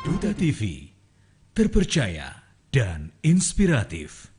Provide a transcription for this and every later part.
Duta TV, terpercaya dan inspiratif.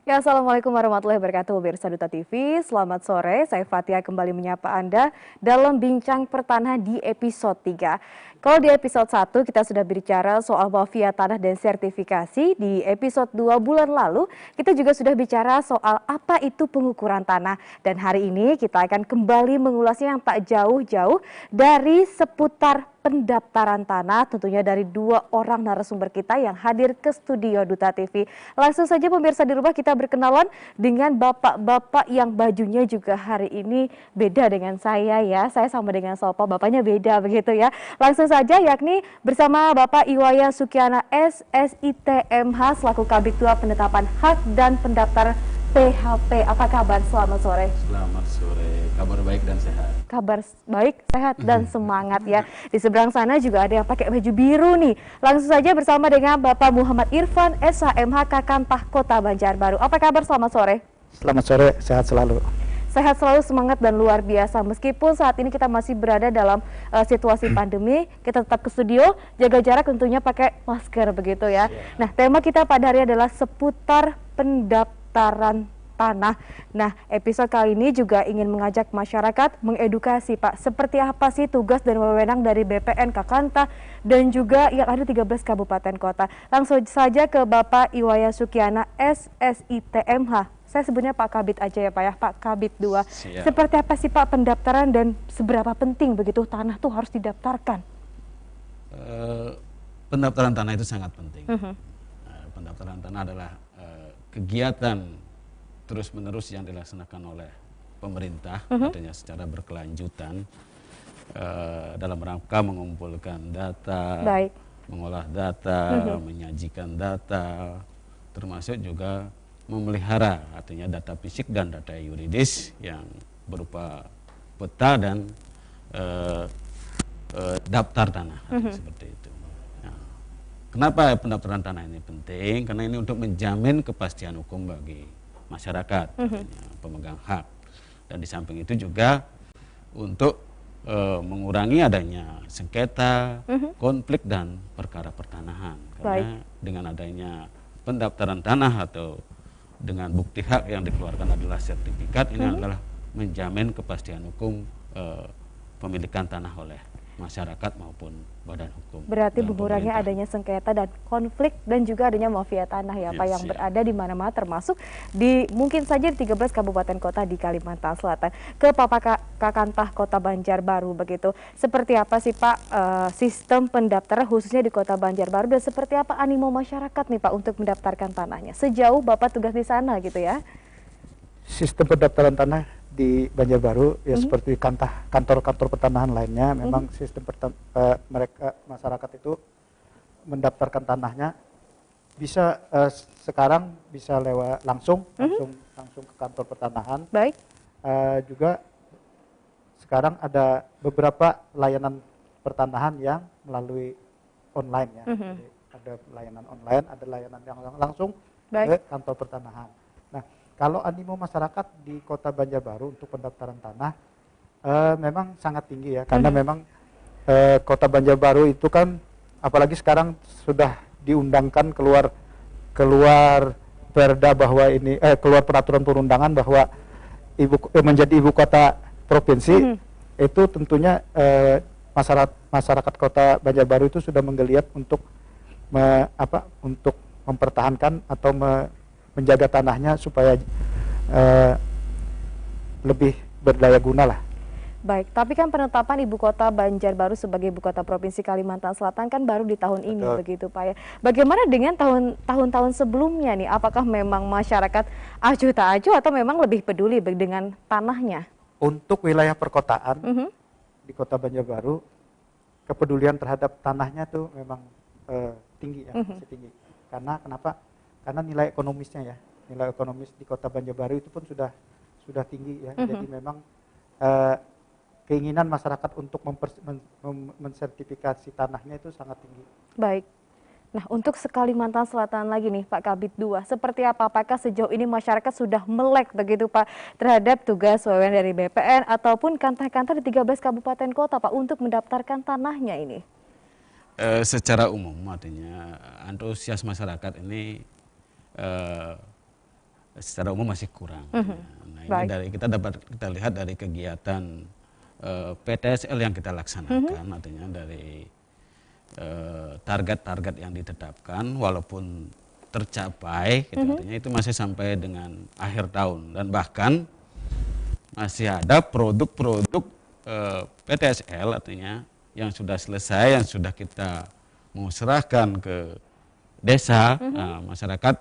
Ya, Assalamualaikum warahmatullahi wabarakatuh, pemirsa Duta TV. Selamat sore, saya Fatia kembali menyapa Anda dalam Bincang Pertanahan di episode 3. Kalau di episode 1 kita sudah berbicara soal mafia tanah dan sertifikasi, di episode 2 bulan lalu kita juga sudah bicara soal apa itu pengukuran tanah. Dan hari ini kita akan kembali mengulasnya yang tak jauh-jauh dari seputar pendaftaran tanah, tentunya dari dua orang narasumber kita yang hadir ke studio Duta TV. Langsung saja pemirsa di rumah kita berkenalan dengan bapak-bapak yang bajunya juga hari ini beda dengan saya ya. Saya sama dengan Sopo, bapaknya beda begitu ya. Langsung saja yakni bersama Bapak Iwaya Sukiana SSITMH selaku Kabid 2 Penetapan Hak dan Pendaftar PHP. Apa kabar? Selamat sore. Selamat sore, kabar baik dan sehat. Kabar baik, sehat, dan semangat ya. Di seberang sana juga ada yang pakai baju biru nih. Langsung saja bersama dengan Bapak Muhammad Irfan, SHMH Kakantah Kota Banjarbaru. Apa kabar? Selamat sore. Selamat sore, sehat selalu. Sehat selalu, semangat dan luar biasa. Meskipun saat ini kita masih berada dalam situasi pandemi, kita tetap ke studio, jaga jarak, tentunya pakai masker begitu ya. Nah, tema kita pada hari adalah seputar pendaftaran tanah. Nah, episode kali ini juga ingin mengajak masyarakat mengedukasi Pak, seperti apa sih tugas dan wewenang dari BPN Kakantah dan juga yang ada 13 kabupaten kota. Langsung saja ke Bapak Iwaya Sukiana SSITMH. Saya sebutnya Pak Kabid aja ya Pak ya, Pak Kabid 2. Siap. Seperti apa sih Pak pendaftaran dan seberapa penting begitu tanah tuh harus didaftarkan? Pendaftaran tanah itu sangat penting. Pendaftaran tanah adalah kegiatan terus-menerus yang dilaksanakan oleh pemerintah, artinya secara berkelanjutan dalam rangka mengumpulkan data, mengolah data, menyajikan data, termasuk juga memelihara, artinya data fisik dan data yuridis yang berupa peta dan daftar tanah, seperti itu. Nah, kenapa pendaftaran tanah ini penting? Karena ini untuk menjamin kepastian hukum bagi masyarakat, pemegang hak, dan di samping itu juga untuk mengurangi adanya sengketa, konflik dan perkara pertanahan. Karena dengan adanya pendaftaran tanah atau dengan bukti hak yang dikeluarkan adalah sertifikat, ini adalah menjamin kepastian hukum pemilikan tanah oleh masyarakat maupun badan hukum. Berarti mengurangi adanya sengketa dan konflik dan juga adanya mafia tanah ya Pak yang berada di mana-mana, termasuk di mungkin saja di 13 kabupaten kota di Kalimantan Selatan. Ke Bapak Kakantah Kota Banjarbaru begitu. Seperti apa sih Pak sistem pendaftaran khususnya di Kota Banjarbaru dan seperti apa animo masyarakat nih Pak untuk mendaftarkan tanahnya? Sejauh Bapak tugas di sana gitu ya. Sistem pendaftaran tanah di Banjarbaru ya seperti kantor-kantor pertanahan lainnya, memang sistem mereka masyarakat itu mendaftarkan tanahnya bisa sekarang bisa lewat langsung ke kantor pertanahan. Juga sekarang ada beberapa layanan pertanahan yang melalui online ya. Jadi ada layanan online, ada layanan yang langsung ke kantor pertanahan. Nah, kalau animo masyarakat di Kota Banjarbaru untuk pendaftaran tanah memang sangat tinggi ya, karena memang Kota Banjarbaru itu kan apalagi sekarang sudah diundangkan keluar keluar perda bahwa ini keluar peraturan perundangan bahwa menjadi ibu kota provinsi, itu tentunya masyarakat kota Banjarbaru itu sudah menggeliat untuk untuk mempertahankan atau menjaga tanahnya supaya lebih berdaya guna lah. Baik, tapi kan penetapan ibu kota Banjarbaru sebagai ibu kota provinsi Kalimantan Selatan kan baru di tahun ini, begitu Pak ya. Bagaimana dengan tahun-tahun sebelumnya nih? Apakah memang masyarakat acuh tak acuh atau memang lebih peduli dengan tanahnya? Untuk wilayah perkotaan di kota Banjarbaru, kepedulian terhadap tanahnya tuh memang tinggi ya, masih tinggi. Karena kenapa? Karena nilai ekonomisnya ya, nilai ekonomis di kota Banjarbaru itu pun sudah tinggi ya. Jadi memang keinginan masyarakat untuk mensertifikasi tanahnya itu sangat tinggi. Baik. Nah, untuk Kalimantan Selatan lagi nih Pak Kabid 2, seperti apa? Apakah sejauh ini masyarakat sudah melek begitu Pak terhadap tugas wewenang dari BPN ataupun kantah-kantah di 13 kabupaten kota Pak untuk mendaftarkan tanahnya ini? Secara umum artinya antusias masyarakat ini secara umum masih kurang. Nah, ini kita lihat dari kegiatan PTSL yang kita laksanakan, artinya dari target-target yang ditetapkan walaupun tercapai, gitu, artinya itu masih sampai dengan akhir tahun dan bahkan masih ada produk-produk PTSL artinya yang sudah selesai, yang sudah kita mau serahkan ke desa, masyarakat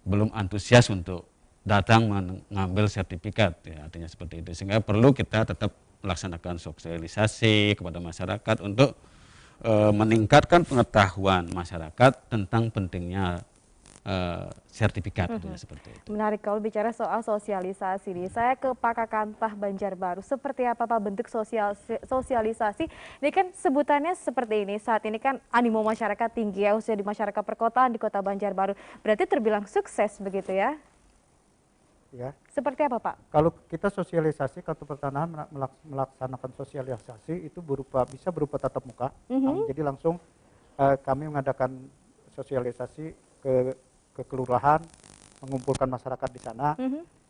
belum antusias untuk datang mengambil sertifikat, ya, artinya seperti itu. Sehingga perlu kita tetap melaksanakan sosialisasi kepada masyarakat untuk meningkatkan pengetahuan masyarakat tentang pentingnya sertifikat, artinya seperti itu. Menarik kalau bicara soal sosialisasi nih. Saya ke Pak Kakantah Banjarbaru. Seperti apa Pak bentuk sosialisasi? Ini kan sebutannya seperti ini. Saat ini kan animo masyarakat tinggi ya, usia di masyarakat perkotaan di kota Banjarbaru. Berarti terbilang sukses begitu ya? Ya. Seperti apa Pak? Kalau kita sosialisasi, kantor pertanahan melaksanakan sosialisasi itu bisa berupa tatap muka. Jadi langsung kami mengadakan sosialisasi ke kelurahan, mengumpulkan masyarakat di sana.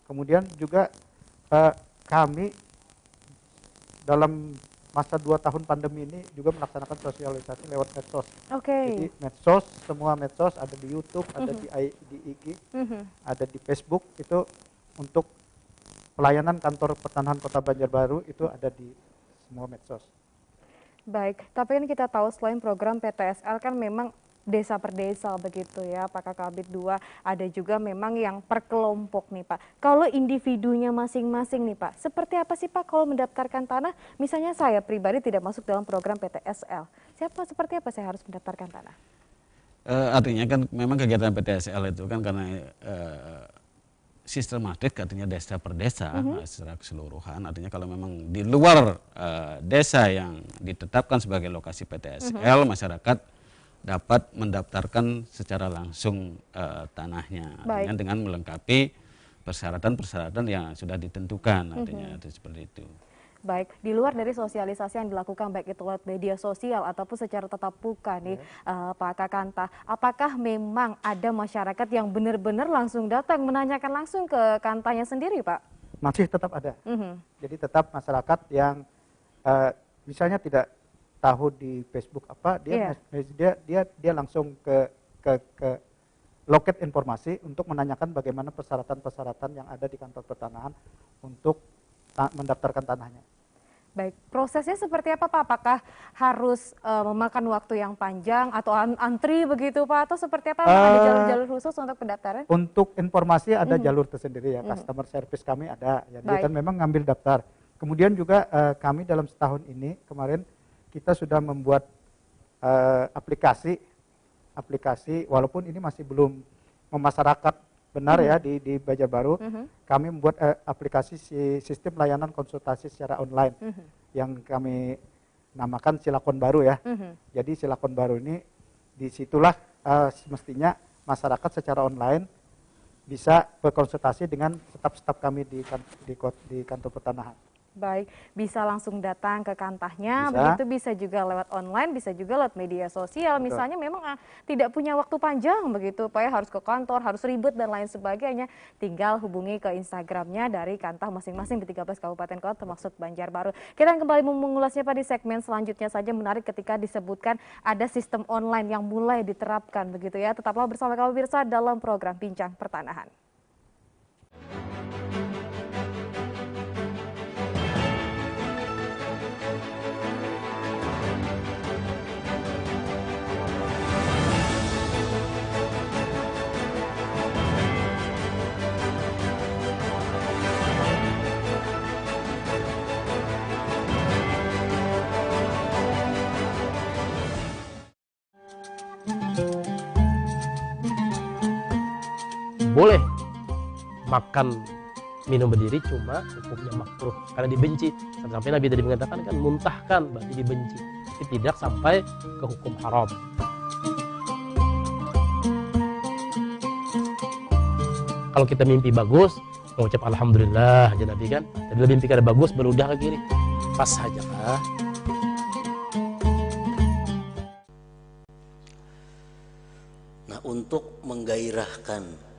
Kemudian juga kami dalam masa 2 tahun pandemi ini juga melaksanakan sosialisasi lewat medsos. Jadi medsos, semua medsos ada di YouTube, ada di IG, ada di Facebook, itu untuk pelayanan kantor pertanahan Kota Banjarbaru itu ada di semua medsos. Baik, tapi kan kita tahu selain program PTSL kan memang desa per desa begitu ya Pak Kabid 2, ada juga memang yang per kelompok nih Pak. Kalau individunya masing-masing nih Pak, seperti apa sih Pak kalau mendaftarkan tanah? Misalnya saya pribadi tidak masuk dalam program PTSL, seperti apa saya harus mendaftarkan tanah? Artinya kan memang kegiatan PTSL itu kan karena sistematik, artinya desa per desa secara keseluruhan. Artinya kalau memang di luar desa yang ditetapkan sebagai lokasi PTSL, masyarakat dapat mendaftarkan secara langsung tanahnya, artinya dengan melengkapi persyaratan-persyaratan yang sudah ditentukan, artinya itu seperti itu. Baik, di luar dari sosialisasi yang dilakukan baik itu lewat media sosial ataupun secara tatap muka nih Pak Kakantah, apakah memang ada masyarakat yang benar-benar langsung datang menanyakan langsung ke kantahnya sendiri Pak? Masih tetap ada. Jadi tetap masyarakat yang misalnya tidak tahu di Facebook apa, dia langsung ke loket informasi untuk menanyakan bagaimana persyaratan-persyaratan yang ada di kantor pertanahan untuk mendaftarkan tanahnya. Baik, prosesnya seperti apa Pak? Apakah harus memakan waktu yang panjang atau antri begitu Pak? Atau seperti apa? Ada jalur-jalur khusus untuk pendaftaran? Untuk informasi ada jalur tersendiri ya, customer service kami ada. Ya, dia kan memang ngambil daftar. Kemudian juga kami dalam setahun ini kemarin kita sudah membuat aplikasi walaupun ini masih belum memasyarakat benar ya di Banjarbaru, kami membuat aplikasi sistem layanan konsultasi secara online yang kami namakan Silakon Baru ya. Jadi Silakon Baru ini disitulah semestinya masyarakat secara online bisa berkonsultasi dengan staf-staf kami di kantor pertanahan. Baik, bisa langsung datang ke kantahnya, Bisa. begitu bisa juga lewat online, bisa juga lewat media sosial. Betul. Misalnya memang tidak punya waktu panjang begitu, Pak ya, harus ke kantor, harus ribet dan lain sebagainya. Tinggal hubungi ke Instagramnya dari kantah masing-masing di 13 kabupaten kota termasuk Banjarbaru. Kita akan kembali mengulasnya Pak di segmen selanjutnya saja. Menarik ketika disebutkan ada sistem online yang mulai diterapkan begitu ya. Tetaplah bersama kami pemirsa dalam program Bincang Pertanahan. Boleh makan minum berdiri, cuma hukumnya makruh karena dibenci. Sampai Nabi tadi mengatakan kan muntahkan berarti dibenci, tapi tidak sampai ke hukum haram. Kalau kita mimpi bagus, mengucap alhamdulillah aja Nabi kan. Tadi mimpi kada bagus beludah ke kiri, pas saja kah? Nah, untuk menggairahkan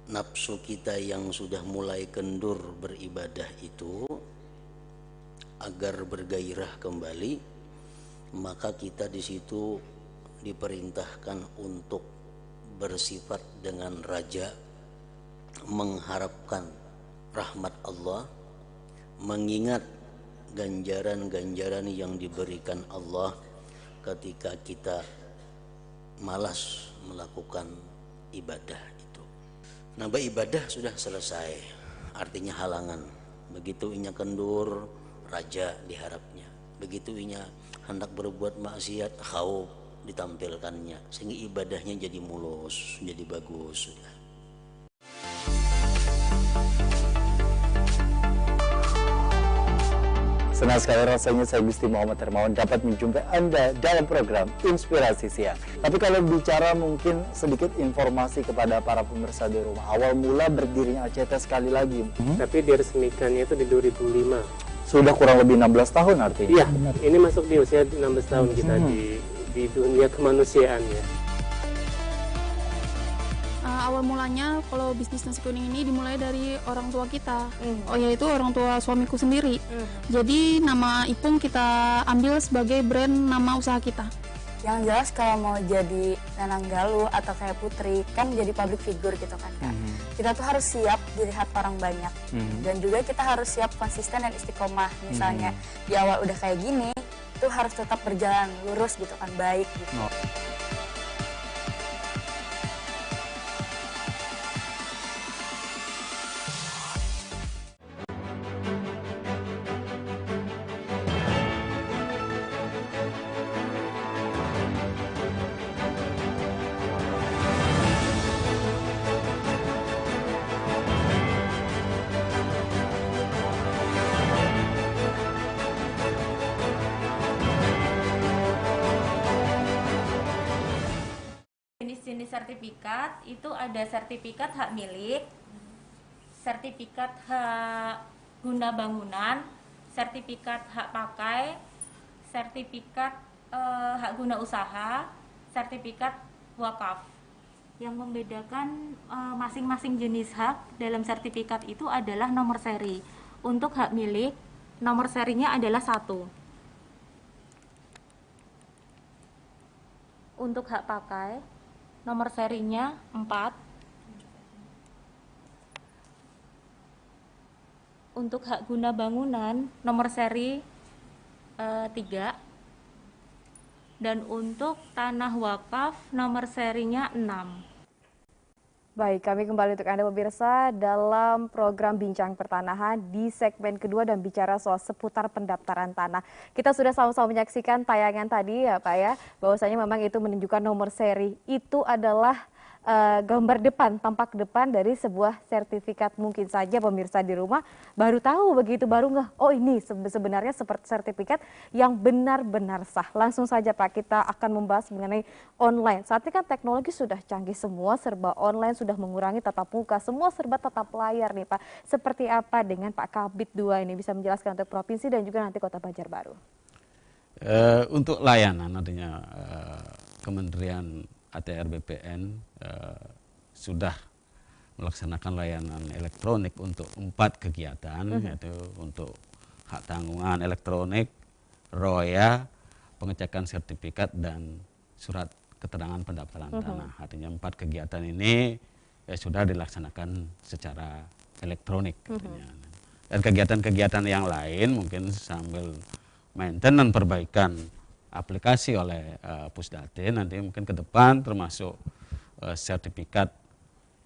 nafsu kita yang sudah mulai kendur beribadah itu agar bergairah kembali, maka kita di situ diperintahkan untuk bersifat dengan raja, mengharapkan rahmat Allah, mengingat ganjaran-ganjaran yang diberikan Allah ketika kita malas melakukan ibadah itu. Nah, ibadah sudah selesai, artinya halangan. Begitu inya kendur, raja diharapnya. Begitu inya hendak berbuat maksiat, khauf ditampilkannya, sehingga ibadahnya jadi mulus, jadi bagus sudah. Senang sekali rasanya saya Gusti Muhammad Hermawan dapat menjumpai Anda dalam program Inspirasi Siang. Tapi kalau bicara mungkin sedikit informasi kepada para pemirsa di rumah. Awal mula berdirinya ACT sekali lagi. Tapi diresmikannya itu di 2005. Sudah kurang lebih 16 tahun artinya. Iya, ini masuk di usia 16 tahun kita di dunia kemanusiaan ya. Awal mulanya kalau bisnis nasi kuning ini dimulai dari orang tua kita, yaitu orang tua suamiku sendiri. Jadi nama Ipung kita ambil sebagai brand nama usaha kita. Yang jelas kalau mau jadi Nanang Galuh atau kayak Putri kan jadi public figure gitu kan Kak. Kita tuh harus siap dilihat orang banyak dan juga kita harus siap konsisten dan istiqomah. Misalnya di awal udah kayak gini, itu harus tetap berjalan lurus gitu kan, baik gitu. Jenis-jenis sertifikat itu ada sertifikat hak milik, sertifikat hak guna bangunan, sertifikat hak pakai, sertifikat hak guna usaha, sertifikat wakaf. Yang membedakan masing-masing jenis hak dalam sertifikat itu adalah nomor seri. Untuk hak milik, nomor serinya adalah 1. Untuk hak pakai, nomor serinya 4. Untuk hak guna bangunan, nomor seri 3. Dan untuk tanah wakaf, nomor serinya 6. Baik, kami kembali untuk Anda pemirsa dalam program Bincang Pertanahan di segmen kedua dan bicara soal seputar pendaftaran tanah. Kita sudah sama-sama menyaksikan tayangan tadi ya Pak ya, bahwasanya memang itu menunjukkan nomor seri. Itu adalah gambar depan, tampak depan dari sebuah sertifikat. Mungkin saja pemirsa di rumah baru tahu begitu, baru ngeh, oh ini sebenarnya seperti sertifikat yang benar-benar sah. Langsung saja Pak, kita akan membahas mengenai online. Saat ini kan teknologi sudah canggih, semua serba online, sudah mengurangi tatap muka, semua serba tatap layar nih Pak. Seperti apa dengan Pak Kabid 2 ini, bisa menjelaskan untuk provinsi dan juga nanti Kota Banjarbaru? Untuk layanan artinya Kementerian ATR BPN sudah melaksanakan layanan elektronik untuk 4 kegiatan, yaitu untuk hak tanggungan elektronik, roya, pengecekan sertifikat, dan surat keterangan pendaftaran tanah. Artinya 4 kegiatan ini sudah dilaksanakan secara elektronik. Dan kegiatan-kegiatan yang lain mungkin sambil maintenance perbaikan aplikasi oleh Pusdatin, nanti mungkin ke depan termasuk sertifikat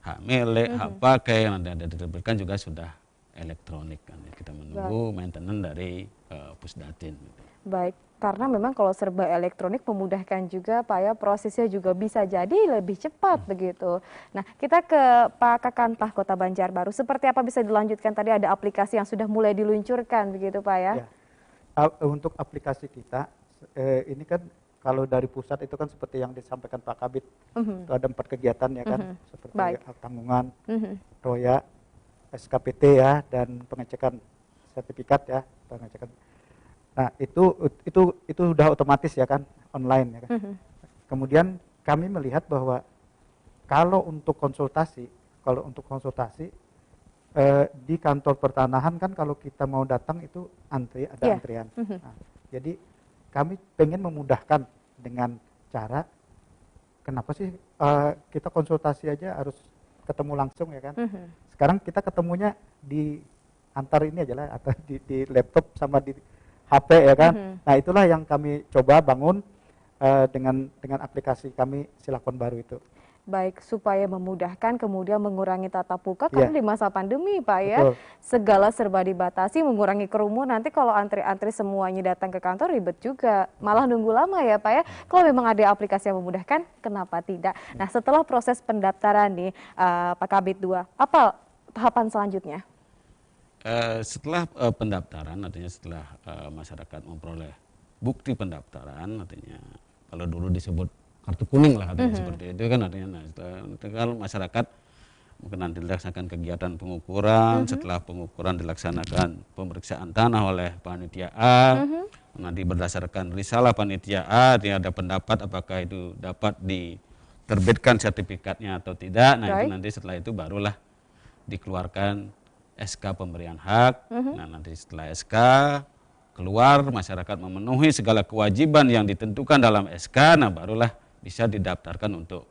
hak milik, hak pakai yang nanti diterbitkan juga sudah elektronik. Kita menunggu maintenance dari Pusdatin. Baik, karena memang kalau serba elektronik memudahkan juga Pak ya, prosesnya juga bisa jadi lebih cepat begitu. Nah, kita ke Pak Kakantah Kota Banjarbaru, seperti apa bisa dilanjutkan? Tadi ada aplikasi yang sudah mulai diluncurkan begitu Pak ya? Untuk aplikasi kita, ini kan kalau dari pusat itu kan seperti yang disampaikan Pak Kabid, itu ada 4 kegiatan ya kan, seperti hak tanggungan, roya, SKPT ya, dan pengecekan sertifikat ya, pengecekan. Nah itu sudah otomatis ya kan, online ya kan. Kemudian kami melihat bahwa kalau untuk konsultasi di kantor pertanahan kan kalau kita mau datang itu ada antrian. Nah, jadi kami pengen memudahkan dengan cara, kenapa sih kita konsultasi aja harus ketemu langsung ya kan? Sekarang kita ketemunya di antar ini aja lah, atau di laptop sama di HP ya kan? Nah itulah yang kami coba bangun dengan aplikasi kami Silakon Baru itu. Baik, supaya memudahkan, kemudian mengurangi tatap muka, karena di masa pandemi Pak ya, segala serba dibatasi, mengurangi kerumun. Nanti kalau antri-antri semuanya datang ke kantor ribet juga, malah nunggu lama ya Pak ya. Kalau memang ada aplikasi yang memudahkan, kenapa tidak? Nah setelah proses pendaftaran nih Pak Kabid 2, apa tahapan selanjutnya? Setelah pendaftaran, artinya setelah masyarakat memperoleh bukti pendaftaran, artinya kalau dulu disebut kartu kuning lah artinya seperti itu kan, artinya kalau masyarakat mungkin nanti dilaksanakan kegiatan pengukuran, setelah pengukuran dilaksanakan pemeriksaan tanah oleh panitia A, nanti berdasarkan risalah panitia A dia ada pendapat apakah itu dapat diterbitkan sertifikatnya atau tidak. Nah itu nanti setelah itu barulah dikeluarkan SK pemberian hak. Nah nanti setelah SK keluar, masyarakat memenuhi segala kewajiban yang ditentukan dalam SK, nah barulah bisa didaftarkan untuk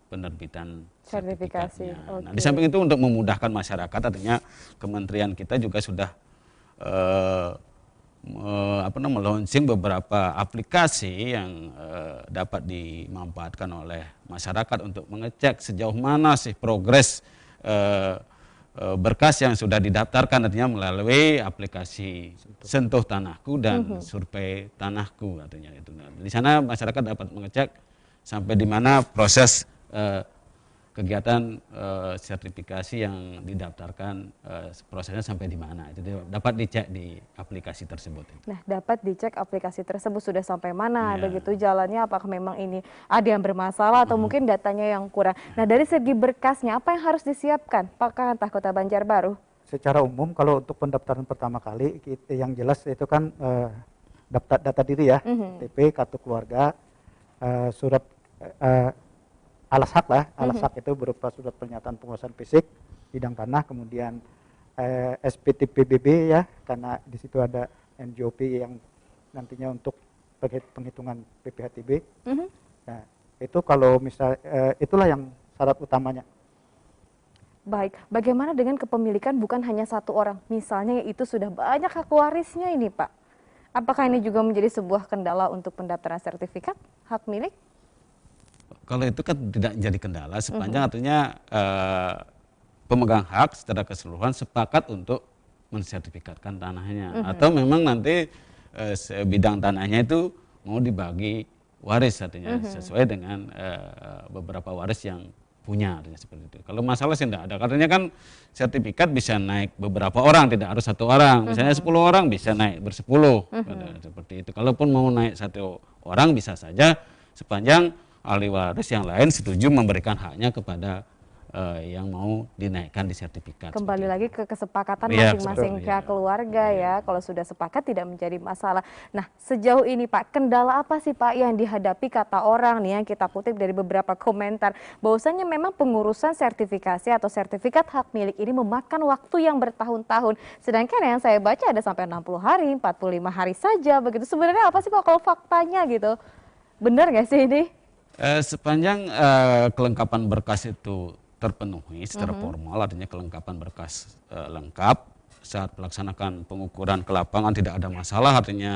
penerbitan sertifikatnya. Nah, di samping itu untuk memudahkan masyarakat, artinya kementerian kita juga sudah melaunching beberapa aplikasi yang dapat dimanfaatkan oleh masyarakat untuk mengecek sejauh mana sih progres berkas yang sudah didaftarkan, artinya melalui aplikasi Sentuh Tanahku dan Survei Tanahku, artinya itu. Nah, di sana masyarakat dapat mengecek sampai di mana proses kegiatan sertifikasi yang didaftarkan, prosesnya sampai di mana, itu dapat dicek di aplikasi tersebut. Nah, dapat dicek aplikasi tersebut sudah sampai mana, begitu jalannya, apakah memang ini ada yang bermasalah atau mungkin datanya yang kurang. Nah, dari segi berkasnya apa yang harus disiapkan Pak Kakantah Kota Banjarbaru? Secara umum kalau untuk pendaftaran pertama kali yang jelas itu kan data diri ya, KTP, kartu keluarga, surat alas hak lah, alas hak itu berupa surat pernyataan penguasaan fisik bidang tanah, kemudian SPTPBB ya, karena di situ ada NJOP yang nantinya untuk penghitungan PPHTB. Nah, itu kalau misal itulah yang syarat utamanya. Baik, bagaimana dengan kepemilikan bukan hanya satu orang, misalnya itu sudah banyak hak warisnya ini Pak? Apakah ini juga menjadi sebuah kendala untuk pendaftaran sertifikat hak milik? Kalau itu kan tidak jadi kendala sepanjang artinya pemegang hak secara keseluruhan sepakat untuk mensertifikatkan tanahnya, atau memang nanti bidang tanahnya itu mau dibagi waris, artinya sesuai dengan beberapa waris yang punya, artinya seperti itu. Kalau masalah sih tidak ada, katanya kan sertifikat bisa naik beberapa orang, tidak harus satu orang. Misalnya 10 orang bisa naik bersepuluh, seperti itu. Kalaupun mau naik 1 orang bisa saja, sepanjang ahli waris yang lain setuju memberikan haknya kepada yang mau dinaikkan di sertifikat. Kembali lagi ke kesepakatan Iya, masing-masing betul, pihak iya. keluarga ya. Kalau sudah sepakat tidak menjadi masalah. Nah, sejauh ini Pak, kendala apa sih Pak yang dihadapi kata orang nih yang kita kutip dari beberapa komentar bahwasanya memang pengurusan sertifikasi atau sertifikat hak milik ini memakan waktu yang bertahun-tahun. Sedangkan yang saya baca ada sampai 60 hari, 45 hari saja begitu. Sebenarnya apa sih Pak kalau faktanya gitu? Benar nggak sih ini? Sepanjang kelengkapan berkas itu terpenuhi secara formal, artinya kelengkapan berkas lengkap saat melaksanakan pengukuran ke lapangan tidak ada masalah, artinya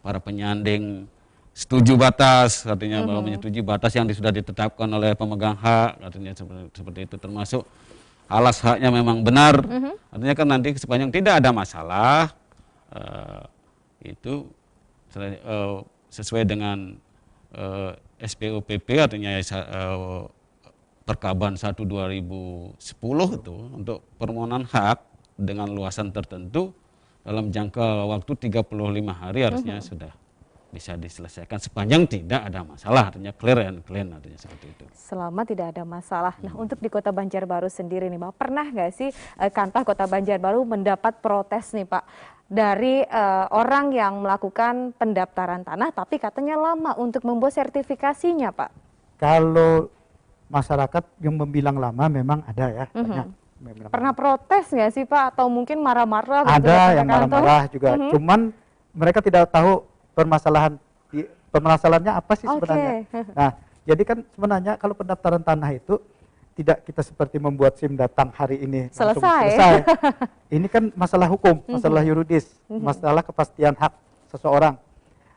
para penyanding setuju batas, artinya bahwa menyetujui batas yang sudah ditetapkan oleh pemegang hak, artinya seperti itu, termasuk alas haknya memang benar, artinya kan nanti sepanjang tidak ada masalah itu sesuai dengan SPOPP, artinya Perkaban 1/2010 itu untuk permohonan hak dengan luasan tertentu dalam jangka waktu 35 hari harusnya sudah bisa diselesaikan sepanjang tidak ada masalah, artinya clear and clean, artinya seperti itu. Selama tidak ada masalah. Nah, untuk di Kota Banjarbaru sendiri nih Pak, pernah nggak sih Kantor Kota Banjarbaru mendapat protes nih Pak dari orang yang melakukan pendaftaran tanah tapi katanya lama untuk membuat sertifikasinya Pak? Kalau masyarakat yang membilang lama memang ada ya, banyak. Pernah protes nggak sih Pak atau mungkin marah-marah? Ada yang marah-marah juga, cuman mereka tidak tahu permasalahannya apa sih sebenarnya. Nah, jadi kan sebenarnya kalau pendaftaran tanah itu tidak kita seperti membuat SIM datang hari ini langsung selesai. Ini kan masalah hukum, masalah yuridis, masalah kepastian hak seseorang.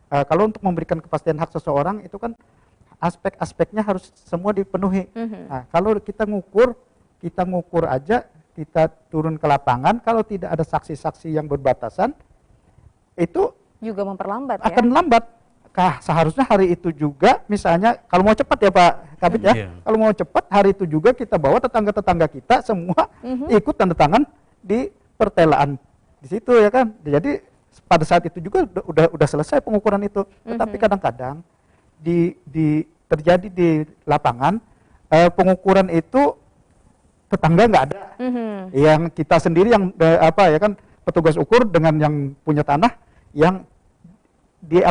Kalau untuk memberikan kepastian hak seseorang itu kan aspek-aspeknya harus semua dipenuhi. Nah, kalau kita ngukur aja, kita turun ke lapangan, kalau tidak ada saksi-saksi yang berbatasan, itu juga memperlambat akan lambat. Seharusnya hari itu juga, misalnya kalau mau cepat ya Pak Kabit ya, kalau mau cepat hari itu juga kita bawa tetangga-tetangga kita semua ikut tanda tangan di pertelaan di situ ya kan. Jadi pada saat itu juga udah selesai pengukuran itu. Tetapi kadang-kadang terjadi di lapangan pengukuran itu tetangga nggak ada, yang kita sendiri yang petugas ukur dengan yang punya tanah yang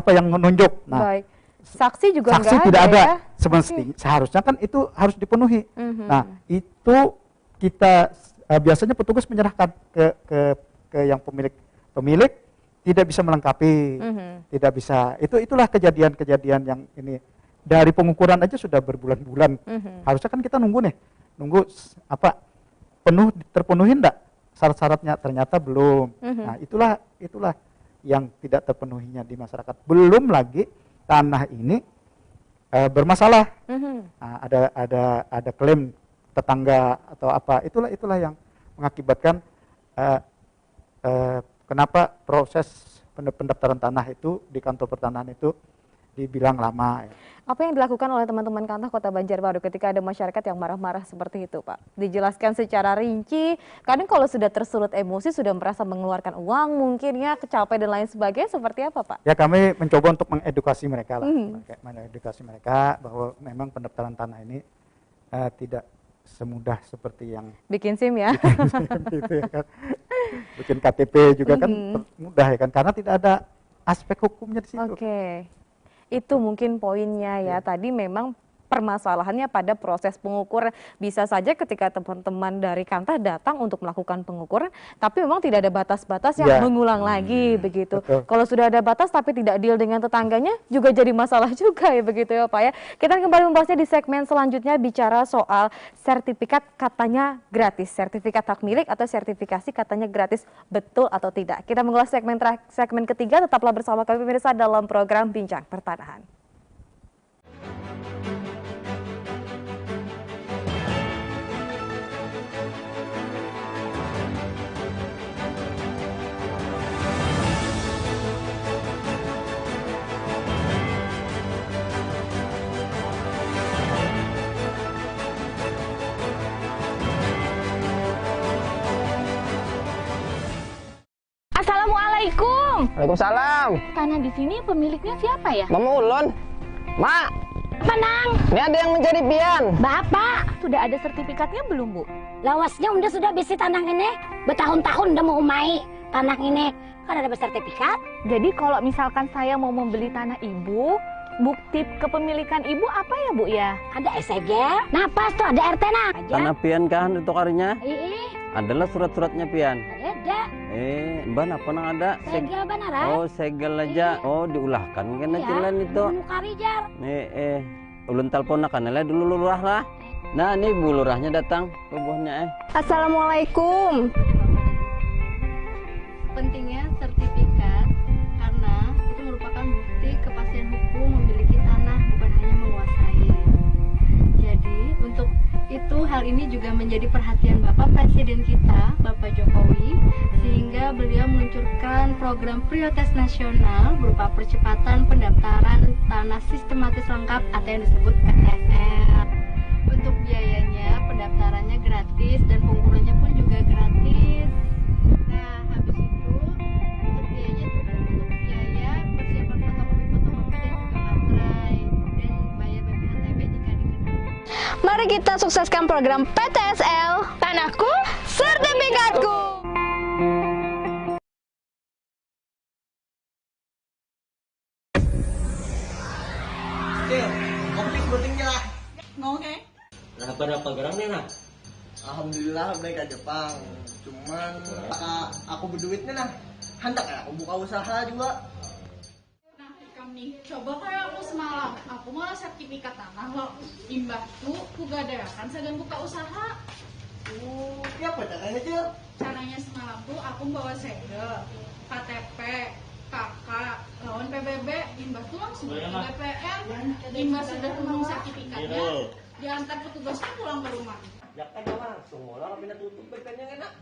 yang menunjuk. Nah, baik. Saksi juga saksi nggak tidak ada. Ya? Seharusnya kan itu harus dipenuhi. Nah, itu kita biasanya petugas menyerahkan ke yang pemilik tidak bisa melengkapi, tidak bisa. Itulah kejadian-kejadian yang ini. Dari pengukuran aja sudah berbulan-bulan. Harusnya kan kita nunggu terpenuhi enggak syarat-syaratnya, ternyata belum. Nah, itulah yang tidak terpenuhinya di masyarakat. Belum lagi tanah ini bermasalah. Nah, ada klaim tetangga atau apa. Itulah yang mengakibatkan kenapa proses pendaftaran tanah itu di kantor pertanahan itu dibilang lama. Apa yang dilakukan oleh teman-teman kantor Kota Banjarbaru ketika ada masyarakat yang marah-marah seperti itu, Pak? Dijelaskan secara rinci. Kadang kalau sudah tersulut emosi, sudah merasa mengeluarkan uang, mungkin ya capek dan lain sebagainya, seperti apa, Pak? Ya, kami mencoba untuk mengedukasi mereka lah, mengedukasi mereka bahwa memang pendaftaran tanah ini tidak semudah seperti yang bikin SIM ya. Gitu ya kan. Bikin KTP juga kan mudah ya kan, karena tidak ada aspek hukumnya di situ. Oke. Itu mungkin poinnya ya. Tadi memang permasalahannya pada proses pengukuran. Bisa saja ketika teman-teman dari kantor datang untuk melakukan pengukuran, tapi memang tidak ada batas-batas yang mengulang lagi begitu. Betul. Kalau sudah ada batas tapi tidak deal dengan tetangganya juga jadi masalah juga ya begitu ya Pak ya. Kita kembali membahasnya di segmen selanjutnya, bicara soal sertifikat katanya gratis. Sertifikat hak milik atau sertifikasi katanya gratis, betul atau tidak? Kita mengulas segmen ketiga, tetaplah bersama kami pemirsa dalam program Bincang Pertanahan. Waalaikumsalam. Tanah di sini pemiliknya siapa ya? Mama Ulun. Mak, Menang. ini ada yang mencari pian. Bapak, sudah ada sertifikatnya belum, Bu? Lawasnya udah sudah bisi tanah ini. Bertahun-tahun udah mau umai tanah ini. Kan ada sertifikat. Jadi kalau misalkan saya mau membeli tanah Ibu, bukti kepemilikan Ibu apa ya, Bu ya? Ada SEG. Nah, pas tuh ada RT nah. Tanah pian kan itu karinya? Iya. Adalah surat-suratnya pian. Ada. Ban apa nang ada? Segel banarai. Oh, segel aja. Oh, diulahkan kan cilan itu. Karijar. Ulun telepon akan dulu lurah lah. Nah, ini Bu Lurahnya datang ke buahnya Assalamualaikum. Pentingnya sertifikat karena itu merupakan bukti kepastian hukum memiliki tanah, bukan hanya menguasai. Jadi untuk itu hal ini juga menjadi perhatian Bapak Presiden kita, Bapak Jokowi, sehingga beliau meluncurkan program prioritas nasional berupa percepatan pendaftaran tanah sistematis lengkap atau yang disebut PTSL. Untuk biayanya, pendaftarannya gratis dan pengurusannya pun juga gratis. Nah, habis itu untuk biayanya cukup untuk biaya persiapan fotokopi dan juga materai dan bayar BPHTB jika dikenal. Mari kita sukseskan program PTSL. Tanahku, sertifikatku. Konflik pentingnya lah. Oke. Nah, berapa gramnya nah? Alhamdulillah baik aja Jepang. Cuman aku berduitnya nah. Hendak ya aku buka usaha juga. Nah, kami coba kayak aku semalam. Aku malah sertifikat tanah loh. Imbah tuh kugadarakan sedang buka usaha. Ya apa caranya Cil? Caranya semalam tuh aku bawa segel, KTP, kakak, lawan PBB, imbah tuh langsung ke BPM. Imbah sudah penuh sertifikatnya, diantar petugasnya pulang ke rumah. Ya kan langsung orang pindah tutup BPM yang enak.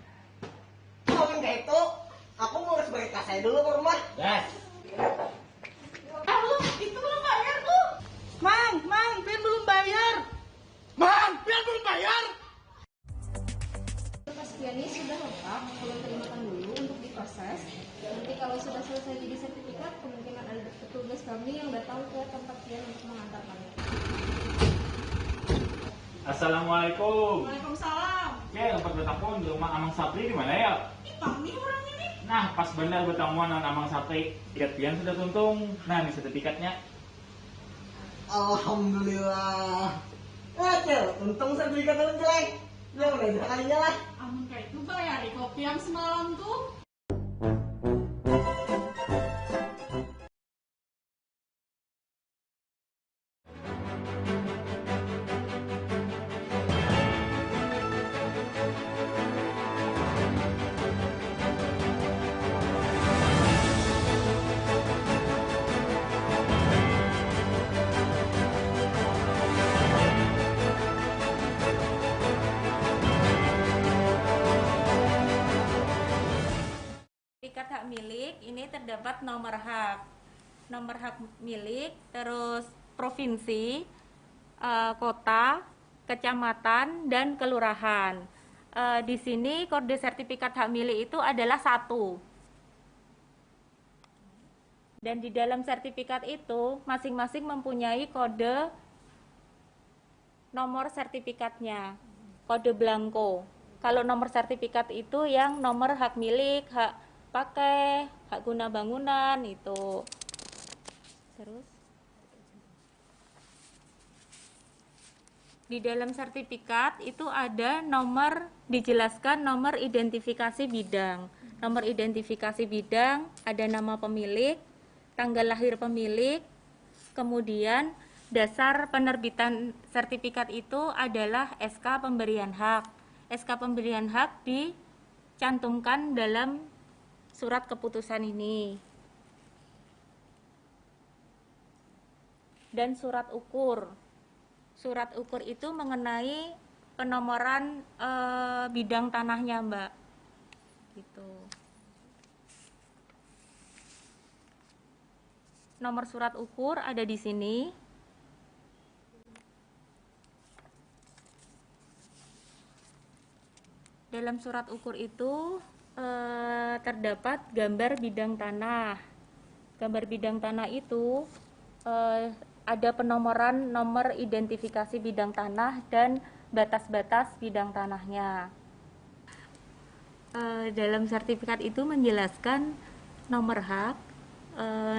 Kalau kayak itu, aku ngurus bagi kasih dulu ke rumah. Yes. Itu belum bayar tuh. Mang, Pian belum bayar. Mang, Pian belum bayar. Kepastiannya sudah lengkap, kalau terimakan dulu untuk diproses. Nanti kalau sudah selesai jadi sertifikat, kemungkinan ada petugas kami yang datang ke tempat Pian untuk mengantarkannya. Assalamualaikum. Waalaikumsalam. Ya, tempat bertemu di rumah Amang Sapri di mana ya? Ini orangnya nih. Nah, pas benar bertemuan dengan Amang Sapri, tiket Pian sudah tuntung. Nah, ini sertifikatnya. Alhamdulillah. Cil, untung sertifikat lu jelek. Ya udah dua kalinya lah. Amun kayak itu bayar kopi yang semalam tuh. Sertifikat hak milik ini terdapat nomor hak milik, terus provinsi, kota, kecamatan, dan kelurahan. Di sini kode sertifikat hak milik itu adalah 1. Dan di dalam sertifikat itu masing-masing mempunyai kode nomor sertifikatnya, kode blanko. Kalau nomor sertifikat itu yang nomor hak milik, hak pakai, hak guna bangunan itu. Terus di dalam sertifikat itu ada nomor, dijelaskan nomor identifikasi bidang. Nomor identifikasi bidang, ada nama pemilik, tanggal lahir pemilik, kemudian dasar penerbitan sertifikat itu adalah SK pemberian hak. SK pemberian hak dicantumkan dalam surat keputusan ini. Dan surat ukur. Surat ukur itu mengenai penomoran bidang tanahnya, Mbak. Gitu. Nomor surat ukur ada di sini. Dalam surat ukur itu terdapat gambar bidang tanah. Gambar bidang tanah itu ada penomoran nomor identifikasi bidang tanah dan batas-batas bidang tanahnya. Dalam sertifikat itu menjelaskan nomor hak,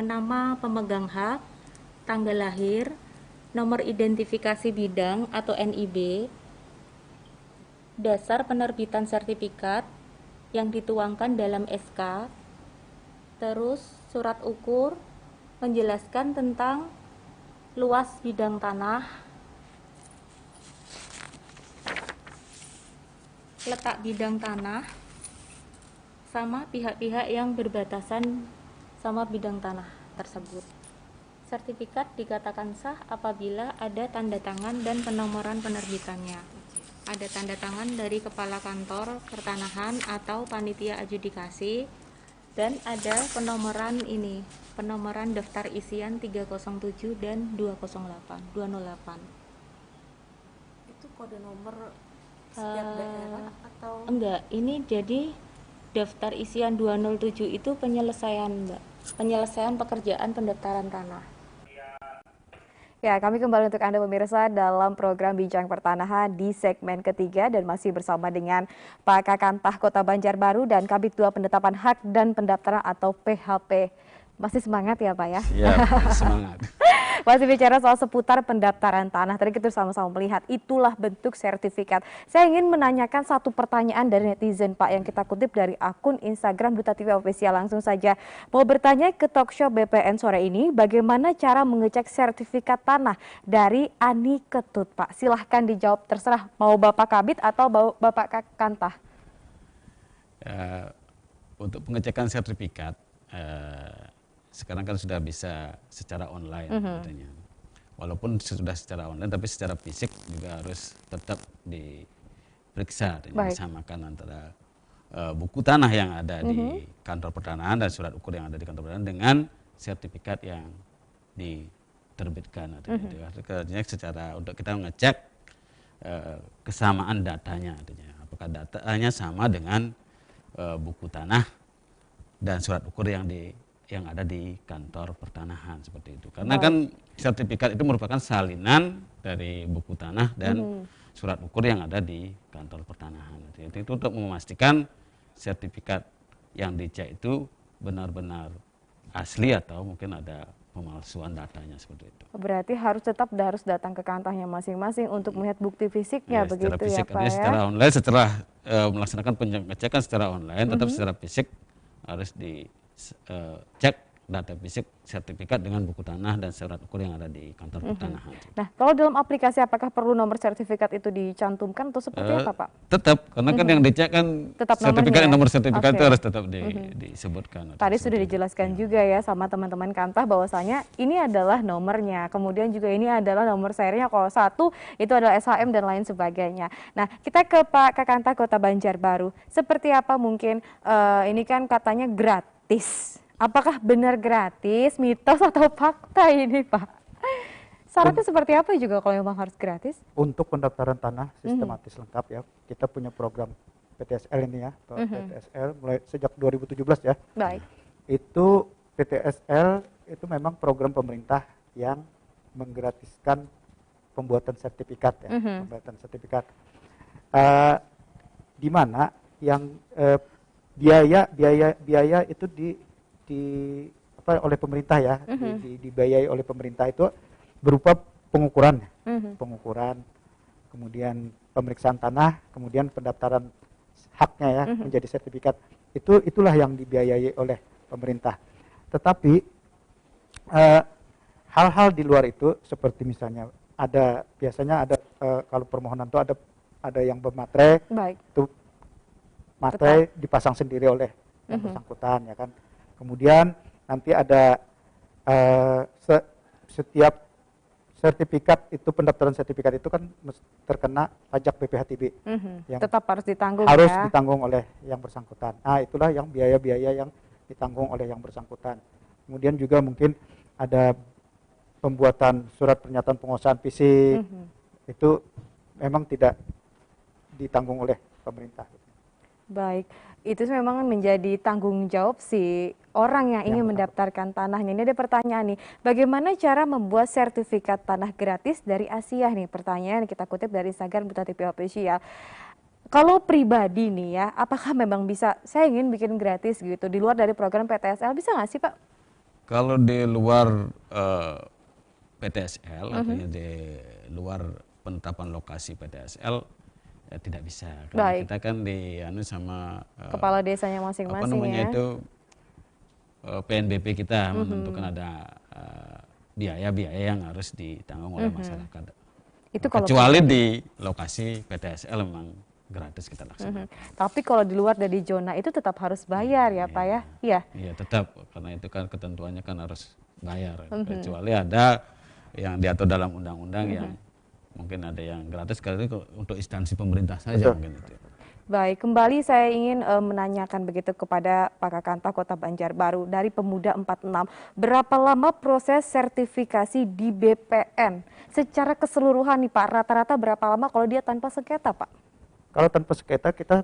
nama pemegang hak, tanggal lahir, nomor identifikasi bidang atau NIB, dasar penerbitan sertifikat yang dituangkan dalam SK, terus surat ukur menjelaskan tentang luas bidang tanah, letak bidang tanah, sama pihak-pihak yang berbatasan sama bidang tanah tersebut. Sertifikat dikatakan sah apabila ada tanda tangan dan penomoran penerbitannya. Ada tanda tangan dari kepala kantor pertanahan atau panitia adjudikasi, dan ada penomoran penomoran daftar isian 307 dan 208. Itu kode nomor setiap daerah atau? Enggak, ini jadi daftar isian 207 itu penyelesaian, Mbak. Penyelesaian pekerjaan pendaftaran tanah. Ya, kami kembali untuk Anda pemirsa dalam program Bincang Pertanahan di segmen ketiga dan masih bersama dengan Pak Kakantah Kota Banjarbaru dan Kabid 2 Penetapan Hak dan Pendaftaran atau PHP. Masih semangat ya Pak ya? Iya, semangat. Masih bicara soal seputar pendaftaran tanah. Tadi kita sama-sama melihat itulah bentuk sertifikat. Saya ingin menanyakan satu pertanyaan dari netizen Pak yang kita kutip dari akun Instagram Duta TV Official. Langsung saja mau bertanya ke talkshow BPN sore ini, bagaimana cara mengecek sertifikat tanah dari Ani Ketut Pak? Silahkan dijawab, terserah mau Bapak Kabid atau Bapak Kakantah. Untuk pengecekan sertifikat sekarang kan sudah bisa secara online katanya. Walaupun sudah secara online tapi secara fisik juga harus tetap diperiksa dan disamakan antara buku tanah yang ada di kantor pertanahan dan surat ukur yang ada di kantor pertanahan dengan sertifikat yang diterbitkan. Artinya secara untuk kita mengecek kesamaan datanya, artinya apakah datanya sama dengan buku tanah dan surat ukur yang ada di kantor pertanahan seperti itu. Karena kan sertifikat itu merupakan salinan dari buku tanah dan surat ukur yang ada di kantor pertanahan. Itu untuk memastikan sertifikat yang dicek itu benar-benar asli atau mungkin ada pemalsuan datanya seperti itu. Berarti harus datang ke kantornya masing-masing untuk melihat bukti fisiknya begitu fisik, ya Pak ya? Secara online setelah melaksanakan pengecekan secara online, tetap secara fisik harus cek data fisik sertifikat dengan buku tanah dan surat ukur yang ada di kantor pertanahan. Nah, kalau dalam aplikasi apakah perlu nomor sertifikat itu dicantumkan atau seperti apa Pak? Tetap, karena kan yang dicek kan tetap sertifikat, nomornya, nomor sertifikat itu harus tetap disebutkan. Tadi sudah dijelaskan juga ya sama teman-teman Kantah bahwasanya ini adalah nomornya, kemudian juga ini adalah nomor serinya, kalau satu itu adalah SHM dan lain sebagainya. Nah, kita ke Pak Kakantah Kota Banjarbaru. Seperti apa mungkin ini kan katanya gratis. Apakah benar gratis, mitos atau fakta ini Pak? Syaratnya seperti apa juga kalau memang harus gratis? Untuk pendaftaran tanah sistematis lengkap ya, kita punya program PTSL ini ya, PTSL mulai sejak 2017 ya. Baik. Itu PTSL itu memang program pemerintah yang menggratiskan pembuatan sertifikat ya, pembuatan sertifikat. Di mana yang biaya itu oleh pemerintah ya, dibiayai oleh pemerintah itu berupa pengukuran, kemudian pemeriksaan tanah, kemudian pendaftaran haknya ya menjadi sertifikat. Itulah yang dibiayai oleh pemerintah. Tetapi hal-hal di luar itu seperti misalnya biasanya ada kalau permohonan itu ada yang bermaterai, itu materai dipasang sendiri oleh yang bersangkutan ya kan. Kemudian nanti ada setiap sertifikat itu, pendaftaran sertifikat itu kan terkena pajak BPHTB yang tetap harus ditanggung ditanggung oleh yang bersangkutan. Nah, itulah yang biaya-biaya yang ditanggung oleh yang bersangkutan. Kemudian juga mungkin ada pembuatan surat pernyataan penguasaan fisik, itu memang tidak ditanggung oleh pemerintah. Baik, itu memang menjadi tanggung jawab si orang yang ingin mendaftarkan tanahnya. Ini ada pertanyaan nih, bagaimana cara membuat sertifikat tanah gratis dari Asia nih? Pertanyaan yang kita kutip dari Instagram Buta TV Official. Kalau pribadi nih ya, apakah memang bisa, saya ingin bikin gratis gitu, di luar dari program PTSL, bisa nggak sih Pak? Kalau di luar PTSL, artinya di luar penetapan lokasi PTSL, ya tidak bisa. Karena kita kan sama kepala desanya masing-masing itu PNBP kita menentukan ada biaya-biaya yang harus ditanggung oleh masyarakat. Itu kalau kecuali di lokasi PTSL memang gratis kita laksanakan. Tapi kalau di luar dari zona itu tetap harus bayar ya Pak ya? Iya. Iya tetap, karena itu kan ketentuannya kan harus bayar. Kecuali ada yang diatur dalam undang-undang yang mungkin ada yang gratis, karena itu untuk instansi pemerintah saja mungkin itu. Baik, kembali saya ingin menanyakan begitu kepada Pak Kakanta Kota Banjarbaru dari Pemuda 46. Berapa lama proses sertifikasi di BPN? Secara keseluruhan nih Pak, rata-rata berapa lama kalau dia tanpa sengketa Pak? Kalau tanpa sengketa kita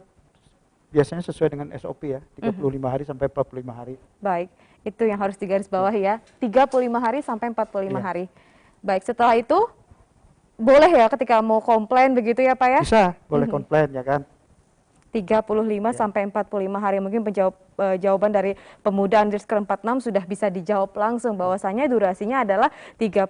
biasanya sesuai dengan SOP ya, 35 hari sampai 45 hari. Baik, itu yang harus digarisbawahi ya, 35 hari sampai 45 hari. Baik, setelah itu boleh ya ketika mau komplain begitu ya Pak ya? Bisa, boleh komplain ya kan. 35 sampai 45 hari. Mungkin jawaban dari Pemuda _46 sudah bisa dijawab langsung bahwasanya durasinya adalah 35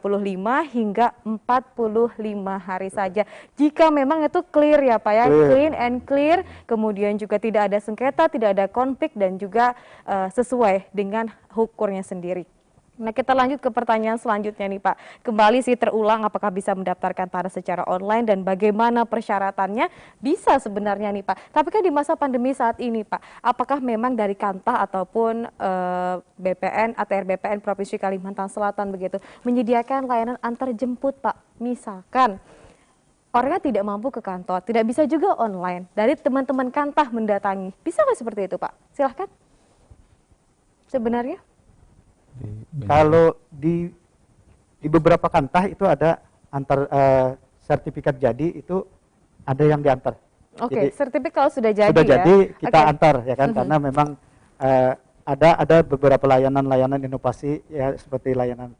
hingga 45 hari saja. Jika memang itu clear ya Pak ya, clean and clear, kemudian juga tidak ada sengketa, tidak ada konflik dan juga sesuai dengan hukumnya sendiri. Nah, kita lanjut ke pertanyaan selanjutnya nih Pak. Kembali sih terulang, apakah bisa mendaftarkan tanah secara online dan bagaimana persyaratannya? Bisa sebenarnya nih Pak. Tapi kan di masa pandemi saat ini Pak, apakah memang dari Kantah ataupun BPN atau RBPN Provinsi Kalimantan Selatan begitu menyediakan layanan antar jemput Pak? Misalkan orangnya tidak mampu ke kantor, tidak bisa juga online, dari teman-teman Kantah mendatangi. Bisa nggak seperti itu Pak? Silahkan. Sebenarnya? Kalau di beberapa Kantah itu ada antar sertifikat jadi itu ada yang diantar. Oke, sertifikat kalau sudah jadi kita antar ya kan, karena memang ada beberapa layanan inovasi ya, seperti layanan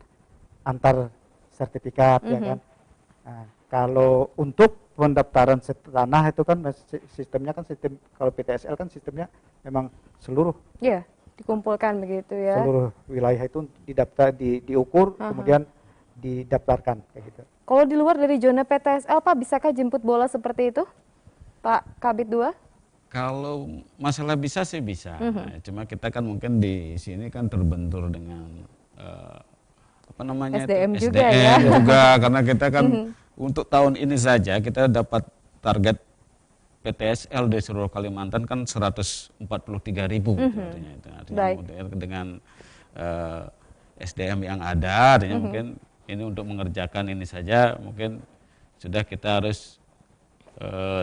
antar sertifikat ya kan. Nah, kalau untuk pendaftaran tanah itu kan sistemnya kan sistem, kalau PTSL kan sistemnya memang seluruh. Iya. Dikumpulkan begitu ya. Seluruh wilayah itu didaftar, diukur, kemudian didaftarkan kayak gitu. Kalau di luar dari zona PTSL Pak, bisakah jemput bola seperti itu? Pak Kabid 2? Kalau masalah bisa sih bisa. Nah, cuma kita kan mungkin di sini kan terbentur dengan SDM itu? juga SDM ya. juga karena kita kan untuk tahun ini saja kita dapat target PTSL di seluruh Kalimantan kan 143.000 gitu, artinya dengan SDM yang ada, artinya mungkin ini untuk mengerjakan ini saja mungkin sudah kita harus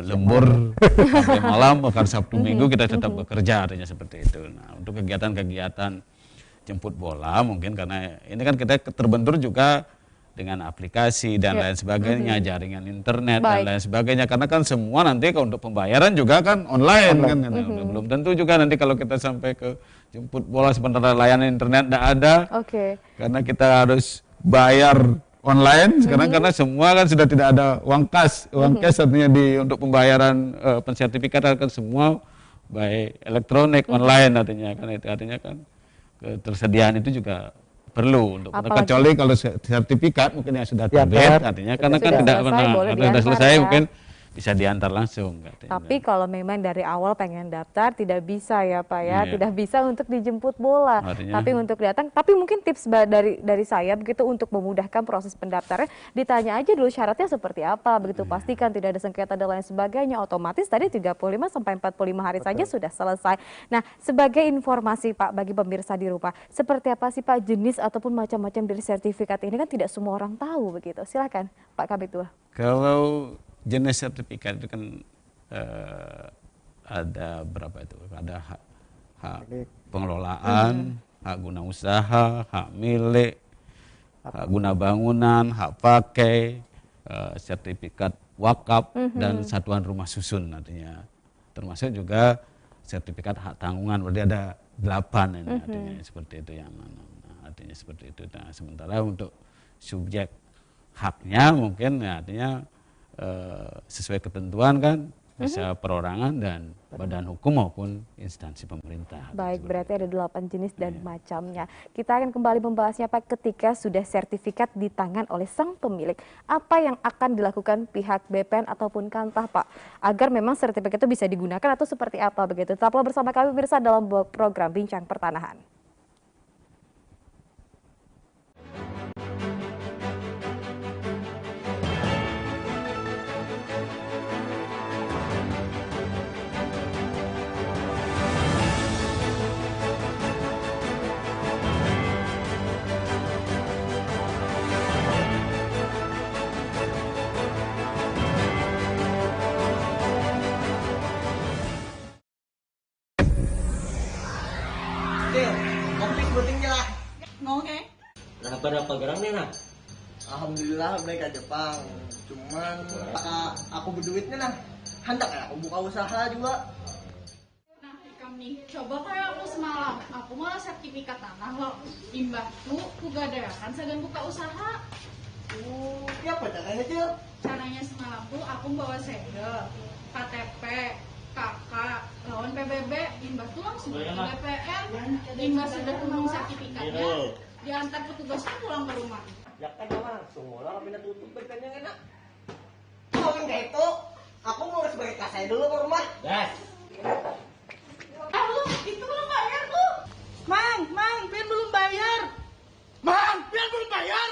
lembur sampai malam, bahkan Sabtu Minggu kita tetap bekerja, artinya seperti itu. Nah, untuk kegiatan-kegiatan jemput bola mungkin karena ini kan kita terbentur juga dengan aplikasi dan lain sebagainya, jaringan internet dan lain sebagainya, karena kan semua nanti kalau untuk pembayaran juga kan online. Kan belum tentu juga nanti kalau kita sampai ke jemput bola sebenarnya layanan internet tidak ada, karena kita harus bayar online sekarang karena semua kan sudah tidak ada uang cash artinya untuk pembayaran pensertifikat kan semua by elektronik online, artinya kan ketersediaan itu juga perlu untuk kecuali kalau sertifikat mungkin yang sudah terbit, artinya karena kan tidak pernah sudah selesai mungkin bisa diantar langsung. Tapi kalau memang dari awal pengen daftar tidak bisa ya Pak ya, tidak bisa untuk dijemput bola. Tapi untuk datang, tapi mungkin tips dari saya begitu untuk memudahkan proses pendaftaran, ditanya aja dulu syaratnya seperti apa, begitu pastikan tidak ada sengketa dan lain sebagainya, otomatis tadi 35 sampai 45 hari saja sudah selesai. Nah, sebagai informasi Pak bagi pemirsa di rumah, seperti apa sih Pak jenis ataupun macam-macam dari sertifikat ini kan tidak semua orang tahu begitu. Silakan Pak Kabid 2. Kalau jenis sertifikat itu kan ada berapa itu? Ada hak pengelolaan, hak guna usaha, hak milik, hak guna bangunan, hak pakai, sertifikat wakaf dan satuan rumah susun, artinya termasuk juga sertifikat hak tanggungan, berarti ada 8 ini artinya seperti itu yang artinya seperti itu. Nah, sementara untuk subjek haknya mungkin ya, artinya sesuai ketentuan kan bisa perorangan dan badan hukum maupun instansi pemerintah. Baik, berarti ada 8 jenis dan macamnya. Kita akan kembali membahasnya Pak ketika sudah sertifikat di tangan oleh sang pemilik. Apa yang akan dilakukan pihak BPN ataupun Kantah Pak agar memang sertifikat itu bisa digunakan atau seperti apa begitu? Tetaplah bersama kami pemirsa dalam program Bincang Pertanahan. Kopi sebutingnya lah. Oke. Nah, berapa gram nih, nah? Alhamdulillah baik aja, Bang. Cuman aku berduitnya nah. Hendak ya aku buka usaha juga. Nah, Ikam nih, coba kayak aku semalam. Aku malah sertifikat tanah loh. Imbahku kugadarakan segan buka usaha. Ya apa caranya, Cil? Caranya semalam tuh aku bawa segel, KTP, kakak, lawan PBB, imbah tuh langsung ke BPN. Imbah sudah penuh sertifikatnya, diantar petugasnya pulang ke rumah. Ya kan langsung, orang pindah tutup BPN yang enak. Kalau kayak itu, aku mau sebagai kasih dulu ke rumah. Yes. Lu, itu belum bayar tuh. Mang, Pian belum bayar. Mang, Pian belum bayar.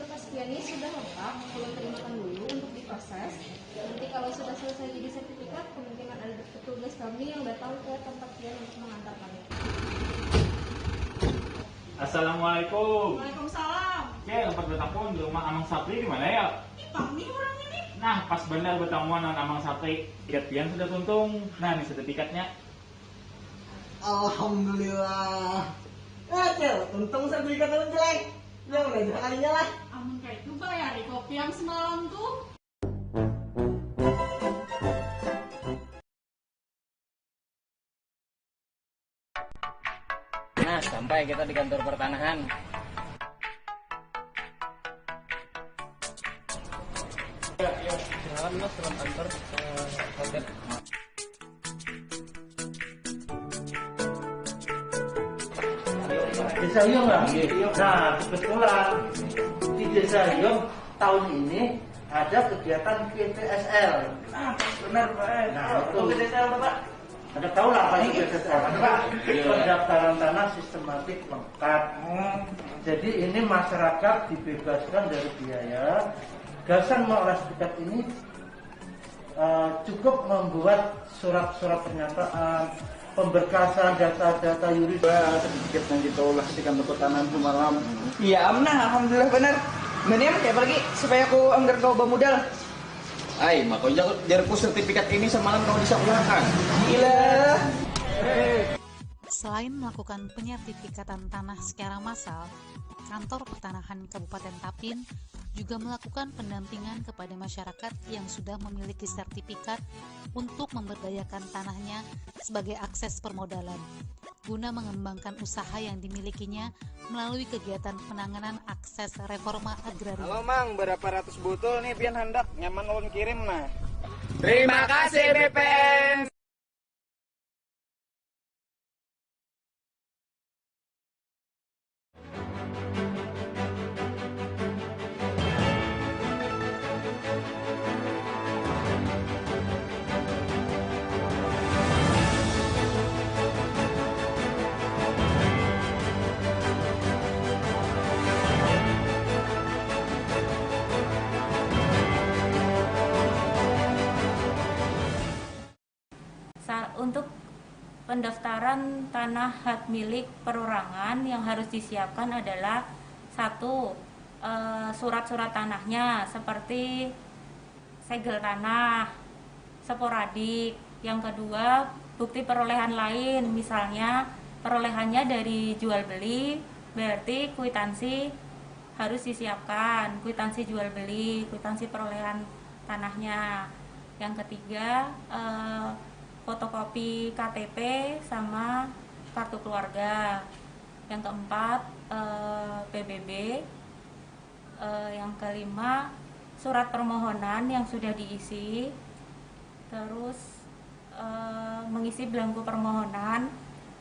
Kepastiannya sudah lengkap, perlu terimakan dulu untuk diproses. Nanti kalau sudah selesai jadi sertifikat, kemungkinan ada petugas kami yang datang ke tempat Pian untuk mengantarkannya. Assalamualaikum. Waalaikumsalam. Ya, tempat bertamu di rumah Amang Sapri di mana ya? Kami orang ini. Nah, pas benar bertamuan dengan Amang Sapri, tiket Pian sudah tuntung. Nah, ini sertifikatnya. Alhamdulillah. Cil, untung sertifikat itu jelek. Ya udah dua kalinya lah. Amun kayak itu bayar kopi yang semalam tuh. Nah, sampai kita di kantor pertanahan. Silakan Mas, selamat antar hotel. Desa Yong lah. Nah, kebetulan di Desa Yong tahun ini ada kegiatan PTSL. Nah, benar Pak. Nah, itu PTSL Pak. Ada tahu lah apa itu PTSL, Pak? Pendaftaran tanah sistematik lengkap. Jadi ini masyarakat dibebaskan dari biaya. Gasan mau sertifikat ini cukup membuat surat-surat pernyataan, pemberkasan data-data yuridis. Sedikit yang kita ulas di kantor pertanahan semalam. Iya, alhamdulillah benar. Mending kayak pergi supaya aku anggar kau bermodal. Ay, mako jarku sertifikat ini semalam kau bisa ulangkan. Gila. Selain melakukan penyertifikatan tanah secara massal, Kantor Pertanahan Kabupaten Tapin juga melakukan pendampingan kepada masyarakat yang sudah memiliki sertifikat untuk memberdayakan tanahnya sebagai akses permodalan, guna mengembangkan usaha yang dimilikinya melalui kegiatan penanganan akses reforma agraria. Halo Mang, berapa ratus botol nih pian hendak nyaman ulun kirim nah. Terima kasih BPN. Untuk pendaftaran tanah hak milik perorangan yang harus disiapkan adalah satu, surat-surat tanahnya seperti segel tanah sporadik. Yang kedua, bukti perolehan lain, misalnya perolehannya dari jual beli, berarti kwitansi harus disiapkan, kwitansi jual beli, kwitansi perolehan tanahnya. Yang ketiga, fotokopi KTP sama kartu keluarga. Yang keempat PBB. Yang kelima surat permohonan yang sudah diisi. Terus mengisi belangko permohonan,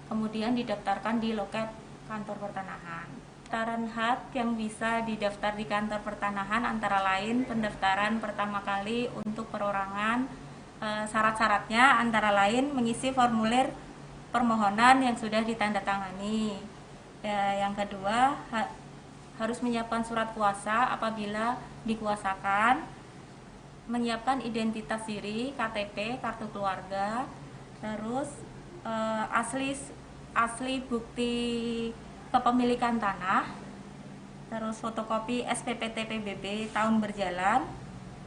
kemudian didaftarkan di loket kantor pertanahan. Pendaftaran hak yang bisa didaftar di kantor pertanahan antara lain pendaftaran pertama kali untuk perorangan, syarat-syaratnya antara lain mengisi formulir permohonan yang sudah ditandatangani. Yang kedua, harus menyiapkan surat kuasa apabila dikuasakan, menyiapkan identitas diri, KTP, kartu keluarga, terus asli bukti kepemilikan tanah, terus fotokopi SPPT PBB tahun berjalan,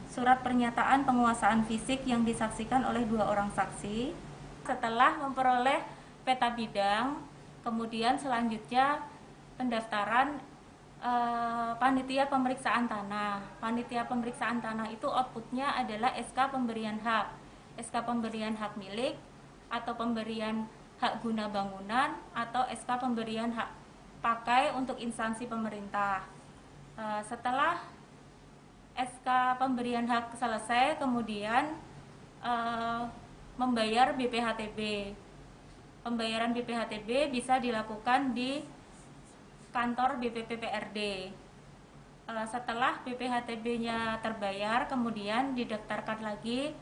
surat pernyataan penguasaan fisik yang disaksikan oleh 2 orang saksi. Setelah memperoleh peta bidang, kemudian selanjutnya pendaftaran panitia pemeriksaan tanah. Panitia pemeriksaan tanah itu outputnya adalah SK pemberian hak, SK pemberian hak milik atau pemberian hak guna bangunan atau SK pemberian hak pakai untuk instansi pemerintah. Setelah SK pemberian hak selesai, kemudian membayar BPHTB. Pembayaran BPHTB bisa dilakukan di kantor BPPPRD. Setelah BPHTB-nya terbayar, kemudian didaftarkan lagi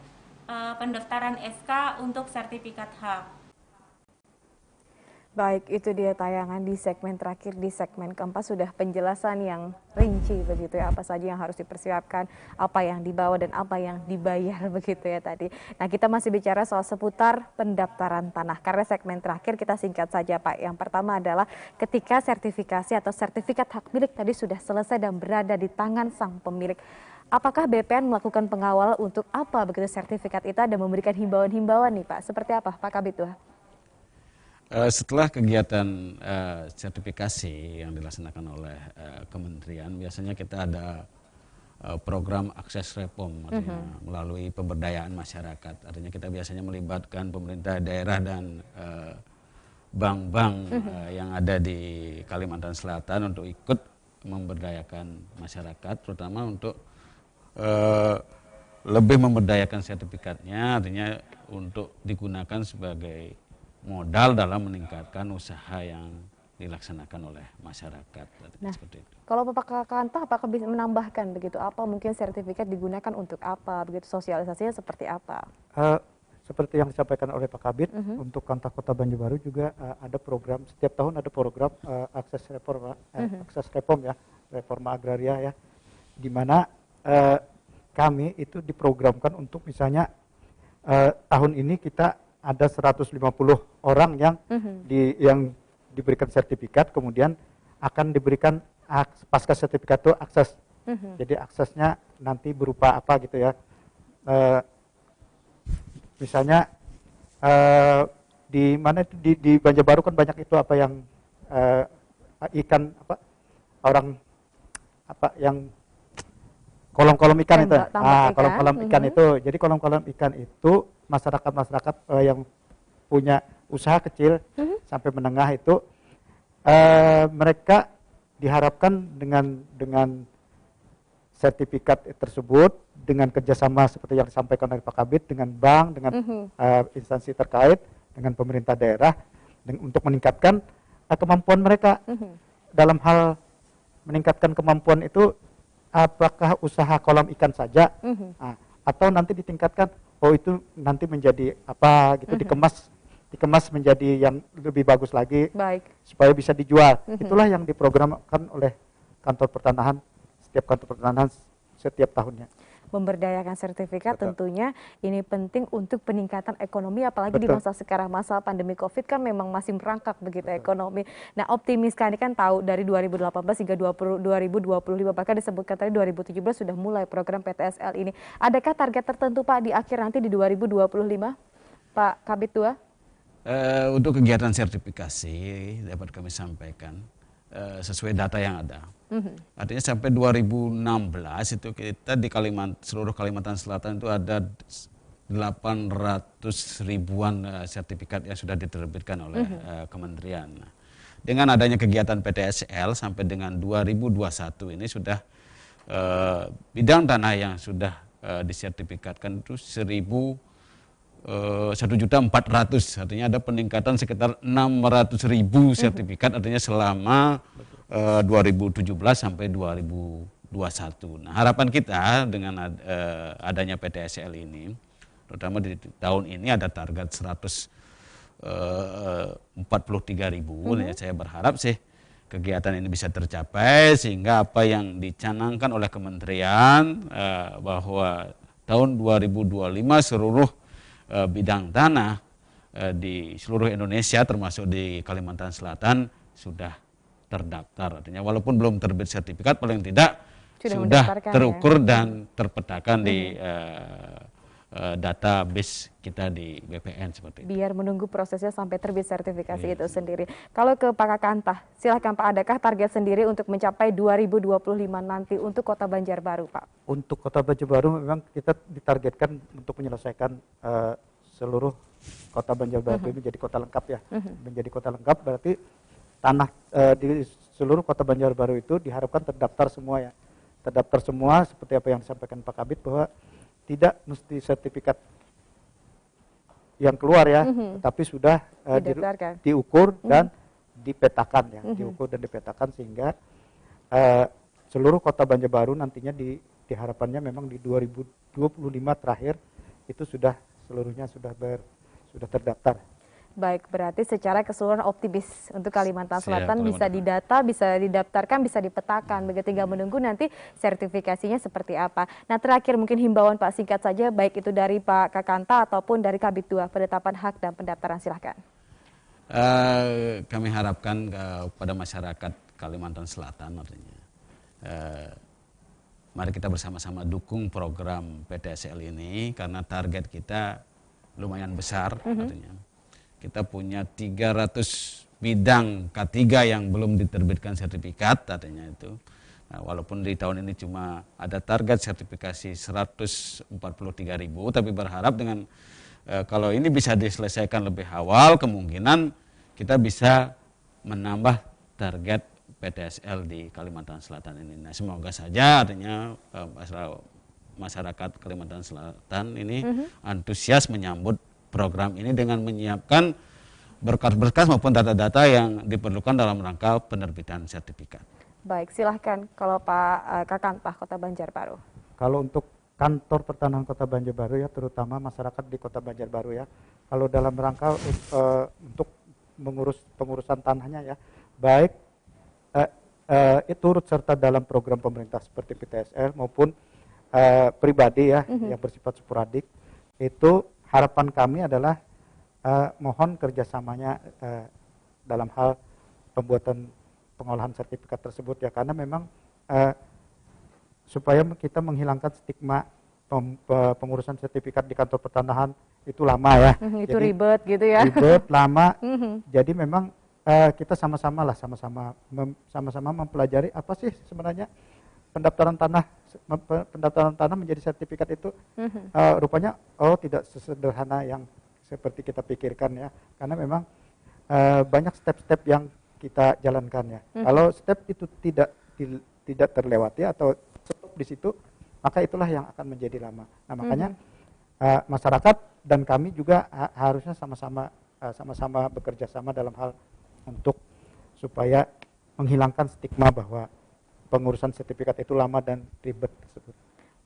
pendaftaran SK untuk sertifikat hak. Baik, itu dia tayangan di segmen terakhir. Di segmen keempat sudah penjelasan yang rinci begitu ya, apa saja yang harus dipersiapkan, apa yang dibawa dan apa yang dibayar begitu ya tadi. Nah, kita masih bicara soal seputar pendaftaran tanah. Karena segmen terakhir kita singkat saja Pak. Yang pertama adalah ketika sertifikasi atau sertifikat hak milik tadi sudah selesai dan berada di tangan sang pemilik, apakah BPN melakukan pengawal untuk apa begitu sertifikat itu dan memberikan himbauan-himbauan nih Pak? Seperti apa Pak Kabid Tuh? Setelah kegiatan sertifikasi yang dilaksanakan oleh kementerian, biasanya kita ada program akses reform, artinya melalui pemberdayaan masyarakat. Artinya kita biasanya melibatkan pemerintah daerah dan bank-bank yang ada di Kalimantan Selatan untuk ikut memberdayakan masyarakat, terutama untuk lebih memberdayakan sertifikatnya, artinya untuk digunakan sebagai modal dalam meningkatkan usaha yang dilaksanakan oleh masyarakat. Nah, seperti itu. Kalau Bapak Kanta, apakah bisa menambahkan begitu apa mungkin sertifikat digunakan untuk apa begitu, sosialisasinya seperti apa? Seperti yang disampaikan oleh Pak Kabid, untuk Kanta Kota Banjarbaru juga ada program, setiap tahun ada program akses reform ya, reforma agraria ya, di mana kami itu diprogramkan untuk misalnya tahun ini kita ada 150 orang yang yang diberikan sertifikat, kemudian akan diberikan pasca sertifikat itu akses. Jadi aksesnya nanti berupa apa gitu ya. Misalnya di mana di Banjarbaru kan banyak itu apa yang ikan apa orang apa yang kolom-kolom ikan itu. Kolom-kolom ikan itu. Jadi kolom-kolom ikan itu masyarakat yang punya usaha kecil sampai menengah itu mereka diharapkan dengan sertifikat tersebut, dengan kerjasama seperti yang disampaikan oleh Pak Kabid dengan bank, dengan instansi terkait, dengan pemerintah daerah, untuk meningkatkan kemampuan mereka. Dalam hal meningkatkan kemampuan itu, apakah usaha kolam ikan saja, atau nanti ditingkatkan, oh itu nanti menjadi apa gitu, dikemas menjadi yang lebih bagus lagi, supaya bisa dijual. Itulah yang diprogramkan oleh kantor pertanahan, setiap kantor pertanahan setiap tahunnya. Memberdayakan sertifikat tentunya ini penting untuk peningkatan ekonomi, apalagi di masa sekarang, masa pandemi COVID kan memang masih merangkak begitu ekonomi. Nah, optimis kan, ini kan tahu dari 2018 hingga 2025, bahkan disebutkan tadi 2017 sudah mulai program PTSL ini. Adakah target tertentu Pak di akhir nanti di 2025, Pak Kabid Tua? Untuk kegiatan sertifikasi dapat kami sampaikan sesuai data yang ada. Artinya sampai 2016 itu kita di seluruh Kalimantan Selatan itu ada 800 ribuan sertifikat yang sudah diterbitkan oleh kementerian. Nah, dengan adanya kegiatan PTSL sampai dengan 2021 ini sudah bidang tanah yang sudah disertifikatkan itu 1.400.000, artinya ada peningkatan sekitar 600.000 sertifikat, artinya selama 2017 sampai 2021. Nah, harapan kita dengan adanya PTSL ini, terutama di tahun ini ada target 143.000, ya saya berharap sih kegiatan ini bisa tercapai sehingga apa yang dicanangkan oleh kementerian bahwa tahun 2025 seluruh bidang tanah di seluruh Indonesia termasuk di Kalimantan Selatan sudah terdaftar. Artinya walaupun belum terbit sertifikat paling tidak sudah terukur dan terpetakan di database kita di BPN seperti itu. Biar menunggu prosesnya sampai terbit sertifikasi itu sendiri. Kalau ke Pak Kakantah, silakan Pak, adakah target sendiri untuk mencapai 2025 nanti untuk Kota Banjarbaru, Pak? Untuk Kota Banjarbaru memang kita ditargetkan untuk menyelesaikan seluruh Kota Banjarbaru menjadi kota lengkap ya. Menjadi kota lengkap berarti tanah di seluruh Kota Banjarbaru itu diharapkan terdaftar semua ya. Terdaftar semua seperti apa yang disampaikan Pak Kabid bahwa tidak mesti sertifikat yang keluar ya, tapi sudah diukur dan dipetakan ya, diukur dan dipetakan sehingga seluruh Kota Banjarbaru nantinya diharapkannya memang di 2025 terakhir itu sudah seluruhnya sudah terdaftar. Baik, berarti secara keseluruhan optimis untuk Kalimantan Selatan bisa didata, bisa didaftarkan, bisa dipetakan. Begitu, tinggal menunggu nanti sertifikasinya seperti apa. Nah, terakhir mungkin himbauan Pak singkat saja, baik itu dari Pak Kakantah ataupun dari Kabid 2 penetapan hak dan pendaftaran, silahkan. Kami harapkan kepada masyarakat Kalimantan Selatan artinya mari kita bersama-sama dukung program PTSL ini karena target kita lumayan besar artinya. Kita punya 300 bidang K3 yang belum diterbitkan sertifikat artinya itu. Nah, walaupun di tahun ini cuma ada target sertifikasi 143.000, tapi berharap dengan kalau ini bisa diselesaikan lebih awal, kemungkinan kita bisa menambah target PTSL di Kalimantan Selatan ini. Nah, semoga saja artinya masyarakat Kalimantan Selatan ini antusias menyambut program ini dengan menyiapkan berkas-berkas maupun data-data yang diperlukan dalam rangka penerbitan sertifikat. Baik, silahkan kalau Pak Kakantah Kota Banjarbaru. Kalau untuk kantor pertanahan Kota Banjarbaru ya, terutama masyarakat di Kota Banjarbaru ya, kalau dalam rangka untuk pengurusan tanahnya ya, baik turut serta dalam program pemerintah seperti PTSL maupun pribadi ya yang bersifat sporadik, itu harapan kami adalah mohon kerjasamanya dalam hal pembuatan pengolahan sertifikat tersebut ya, karena memang supaya kita menghilangkan stigma pengurusan sertifikat di kantor pertanahan itu lama ya. Itu jadi, ribet gitu ya. Ribet, lama. Jadi memang kita sama-sama mempelajari apa sih sebenarnya pendaftaran tanah menjadi sertifikat itu. Rupanya tidak sesederhana yang seperti kita pikirkan ya, karena memang banyak step-step yang kita jalankan ya. Kalau step itu tidak terlewati atau stop di situ, maka itulah yang akan menjadi lama. Nah, makanya masyarakat dan kami juga harusnya sama-sama bekerja sama dalam hal untuk supaya menghilangkan stigma bahwa pengurusan sertifikat itu lama dan ribet tersebut.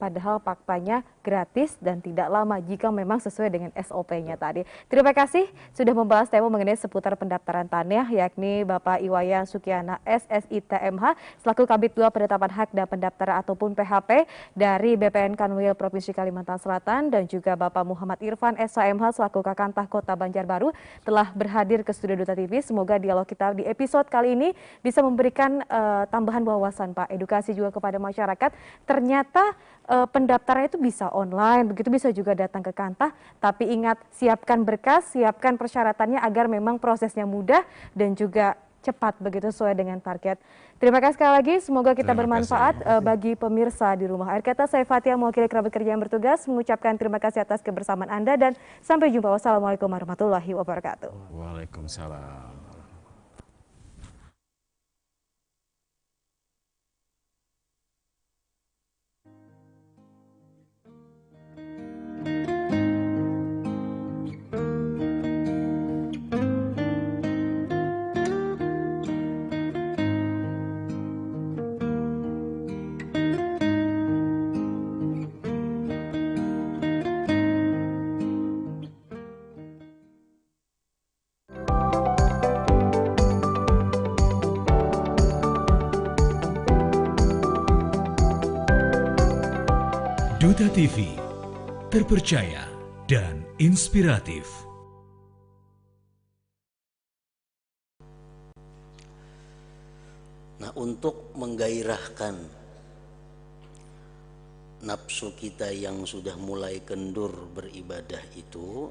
Padahal faktanya gratis dan tidak lama jika memang sesuai dengan SOP-nya tadi. Terima kasih sudah membahas tema mengenai seputar pendaftaran tanah, yakni Bapak Iwayan Sukiana SSITMH selaku Kabid 2 Penetapan Hak dan Pendaftaran ataupun PHP dari BPN Kanwil Provinsi Kalimantan Selatan, dan juga Bapak Muhammad Irfan SHMH selaku Kakantah Kota Banjarbaru telah berhadir ke studio Duta TV. Semoga dialog kita di episode kali ini bisa memberikan tambahan wawasan, Pak, edukasi juga kepada masyarakat. Ternyata pendaftaran itu bisa online, begitu bisa juga datang ke Kantah, tapi ingat siapkan berkas, siapkan persyaratannya agar memang prosesnya mudah dan juga cepat begitu sesuai dengan target. Terima kasih sekali lagi, semoga kita bermanfaat bagi pemirsa di rumah. Akhir kata saya Fatia mewakili kerabat kerja yang bertugas mengucapkan terima kasih atas kebersamaan Anda dan sampai jumpa. Wassalamualaikum warahmatullahi wabarakatuh. Waalaikumsalam. Duta TV, terpercaya dan inspiratif. Nah, untuk menggairahkan nafsu kita yang sudah mulai kendur beribadah itu,